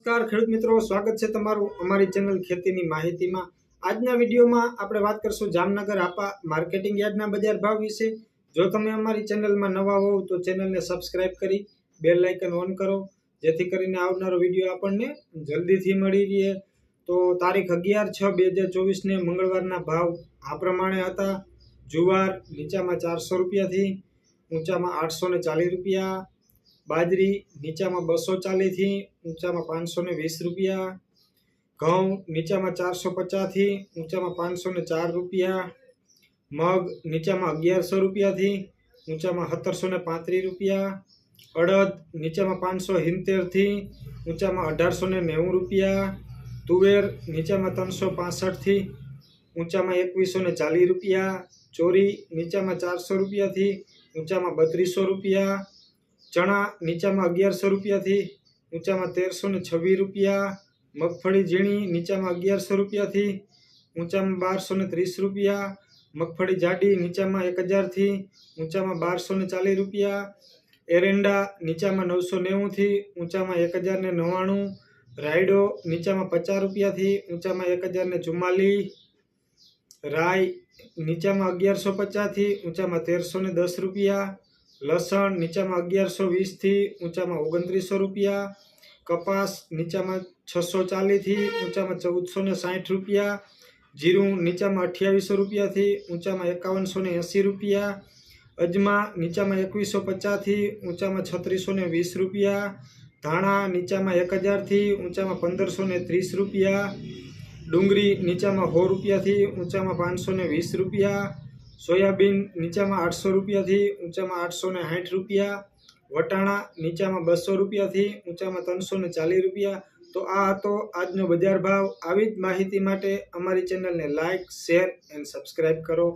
નમસ્કાર ખેડૂત મિત્રો, સ્વાગત છે તમારું અમારી ચેનલ ખેતીની માહિતીમાં। આજના વિડીયોમાં આપણે વાત કરશું જામનગર હાપા માર્કેટિંગ યાર્ડના બજાર ભાવ વિશે। જો તમે અમારી ચેનલમાં નવા હોવ તો ચેનલને સબસ્ક્રાઇબ કરી બેલ આઇકન ઓન કરો, જેથી કરીને આવનારો વિડીયો આપણને જલ્દીથી મળી રહે। તો તારીખ 11/6/2024 મંગળવારના ભાવ આ પ્રમાણે હતા। જુવાર નીચામાં 400 રૂપિયાથી ઊંચામાં 840 રૂપિયા, बाजरी नीचा में 240 थी ऊंचा में 520 रुपया, घઉં नीचा में 450 थी ऊंचा में 504 रुपया, मग नीचा में 1100 रुपया थी ऊंचा में 1735 रुपया, अड़द नीचा में 570 थी ऊंचा में 1890 रुपया, तुवेर नीचा में 365 थी ऊंचा में 2140 रुपया, चोरी नीचा में 400 रुपया थी ऊंचा में 3200 रुपया, चना नीचा में 1100 रुपया थी ऊंचा में 1326 रुपया, मगफड़ी झीणी नीचा में 1100 रुपया थी ऊंचा में 1230 रुपया, मगफड़ी जाडी नीचा में 1000 थी ऊंचा में 1240 रुपया, एरंडा नीचा में 990 थी ऊंचा में 1099, रायडो नीचा में 50 रुपया थी ऊंचा में 1044, राय नीचा में 1150 थी ऊंचा में 1310 रुपया, लसण नीचा में 1120 थी ऊंचा में 2900 रुपया, कपास नीचा में 640 थी ऊंचा में 1460 रुपया, जीरू नीचा में 2800 रुपया थी ऊंचा में 5180 रुपया, अजमा नीचा में 2150 थी ऊंचा में 3620 रुपया, धाणा नीचा में 1000 थी ऊंचा में 1530 रुपया, डूंगरी नीचा में 100 रुपया थी ऊंचा में 520 रुपया, सोयाबीन नीचा में 800 रुपया थी ऊंचा में 860 रुपया, वटाणा नीचा में 200 रुपया थी ऊंचा में 340 रुपया। तो आ तो आजनो बजार भाव। આવી જ માહિતી માટે અમારી ચેનલને લાઇક, શેર એન્ડ સબસ્ક્રાઇબ કરો।